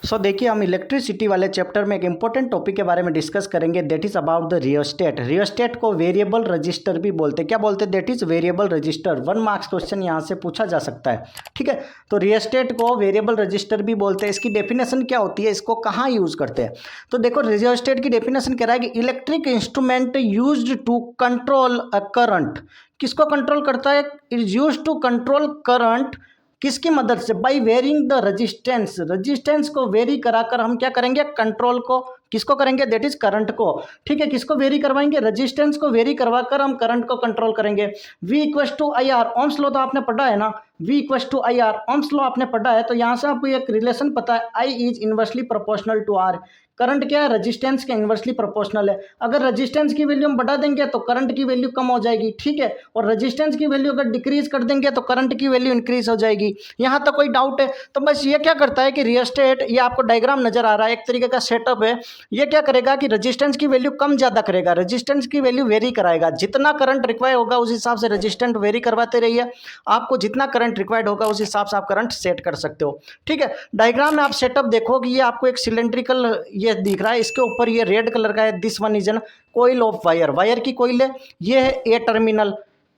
सो देखिए, हम इलेक्ट्रिसिटी वाले चैप्टर में एक इंपॉर्टेंट टॉपिक के बारे में डिस्कस करेंगे, that is about the rheostat. Rheostat को वेरिएबल रजिस्टर भी बोलते हैं। क्या बोलते हैं? That is variable resistor. 1 marks question यहाँ से पूछा जा सकता है। ठीक है, तो रियोस्टेट को वेरिएबल रजिस्टर भी बोलते हैं। इसकी डेफिनेशन क्या होती है, इसको कहाँ यूज करते हैं? तो देखो, रियोस्टेट की डेफिनेशन कह रहा है कि electric instrument used to control a current. किसको कंट्रोल करता है? Is use to control current. किसकी मदद से? By varying the resistance. Resistance को वेरी कराकर हम क्या करेंगे? कंट्रोल को किसको करेंगे? दैट इज करंट को। ठीक है, किसको वेरी करवाएंगे? रजिस्टेंस को वेरी करवाकर हम करंट को कंट्रोल करेंगे। V equals to I R. Ohm's law तो आपने पढ़ा है ना, V equals to I R. Ohm's law आपने पढ़ा है, तो यहाँ से आपको एक रिलेशन पता है, I is inversely proportional to R। Current क्या है? रजिस्टेंस के इनवर्सली प्रोपोर्शनल है। अगर रजिस्टेंस की वैल्यू हम बढ़ा देंगे तो करंट की वैल्यू कम हो जाएगी। ठीक है, और रजिस्टेंस की वैल्यू अगर डिक्रीज कर देंगे तो करंट की वैल्यू इंक्रीज हो जाएगी। यहाँ तक कोई डाउट है? तो बस ये क्या करता है कि रियोस्टेट, ये आपको डायग्राम नजर आ रहा है, एक तरीके का सेटअप है। ये क्या करेगा कि रजिस्टेंस की वैल्यू कम ज़्यादा करेगा, रजिस्टेंस की वैल्यू वेरी कराएगा। जितना करंट रिक्वायर होगा उस हिसाब से रजिस्टेंट वेरी करवाते रहिए। आपको जितना करंट रिक्वायर्ड होगा उस हिसाब से आप करंट सेट कर सकते हो। ठीक है, डायग्राम में आप सेटअप देखो कि ये आपको एक सिलेंड्रिकल ये दिख रहा है, इसके ऊपर ये रेड कलर का है, this one is an coil of wire. Wire की कोइल है, ये है ए टर्मिनल,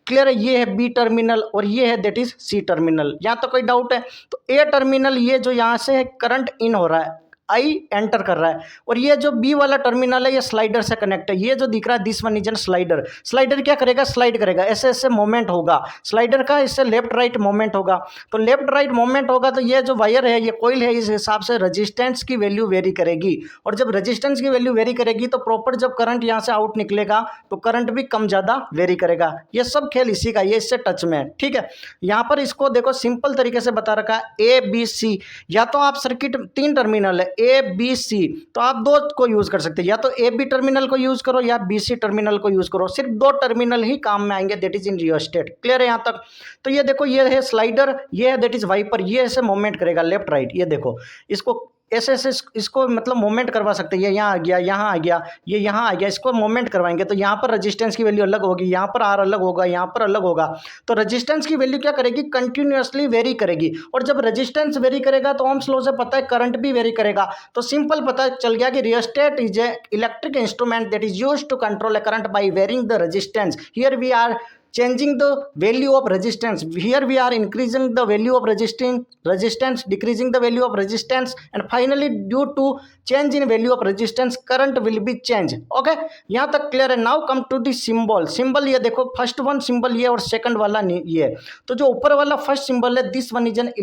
क्लियर है, ये है बी टर्मिनल और ये है दैट इज सी टर्मिनल। यहाँ तो कोई डाउट है? तो ए टर्मिनल, ये जो यहाँ से करंट इन हो रहा है, आई एंटर कर रहा है, और ये जो बी वाला टर्मिनल है ये स्लाइडर से कनेक्ट है। ये जो दिख रहा है this one is N slider. Slider क्या करेगा? स्लाइड करेगा, ऐसे ऐसे मोमेंट होगा स्लाइडर का, इससे लेफ्ट राइट मोमेंट होगा। तो लेफ्ट राइट मोमेंट होगा तो ये जो वायर है, ये कोइल है, इस हिसाब से रजिस्टेंस की वैल्यू वेरी करेगी। और जब रजिस्टेंस की वैल्यू वेरी करेगी तो प्रॉपर जब करंट यहाँ से आउट निकलेगा तो करंट भी कम ज़्यादा वेरी करेगा। ये सब खेल इसी का, ये इससे टच में है। ठीक है, यहाँ पर इसको देखो सिंपल तरीके से बता रखा है, ए बी सी। या तो आप सर्किट 3 टर्मिनल है ए बी सी, तो आप 2 को यूज कर सकते हैं, या तो ए बी टर्मिनल को यूज करो या बी सी टर्मिनल को यूज करो। सिर्फ 2 टर्मिनल ही काम में आएंगे, that is in rheostat. Clear है यहाँ तक? तो ये देखो, ये है स्लाइडर, ये है दैट इज वाइपर, ये ऐसे मूवमेंट करेगा लेफ्ट राइट। ये देखो, इसको ऐसे ऐसे इसको मतलब मूवमेंट करवा सकते हैं। ये यहाँ आ गया, यहाँ आ गया, ये यहाँ आ गया, इसको मूवमेंट करवाएंगे तो यहाँ पर रजिस्टेंस की वैल्यू अलग होगी, यहाँ पर आर अलग होगा, यहाँ पर अलग होगा। तो रजिस्टेंस की वैल्यू क्या करेगी? कंटिन्यूअसली वेरी करेगी। और जब रजिस्टेंस वेरी करेगा तो ओम्स लॉ से पता है करंट भी वेरी करेगा। तो सिंपल पता चल गया कि rheostat is a electric instrument that is used to control a current by varying the resistance. Here we are changing the value of resistance, here we are increasing the value of resistance, decreasing the value of resistance, and finally due to change in value of resistance current will be changed. okay, यहाँ तक clear है? Now come to the symbol. Symbol ये देखो, first one symbol ये और second वाला ये। तो जो ऊपर वाला फर्स्ट सिंबल है this one is an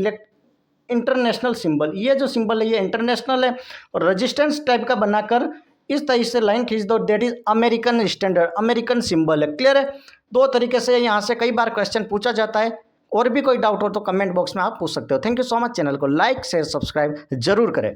international symbol. ये जो सिंबल है ये इंटरनेशनल है और रेजिस्टेंस टाइप का बनाकर इस तरह से लाइन खींच दो, that is American standard, American symbol है। क्लियर है? 2 तरीके से यहाँ से कई बार क्वेश्चन पूछा जाता है। और भी कोई डाउट हो तो कमेंट बॉक्स में आप पूछ सकते हो। Thank you so much. Channel को लाइक शेयर सब्सक्राइब जरूर करें।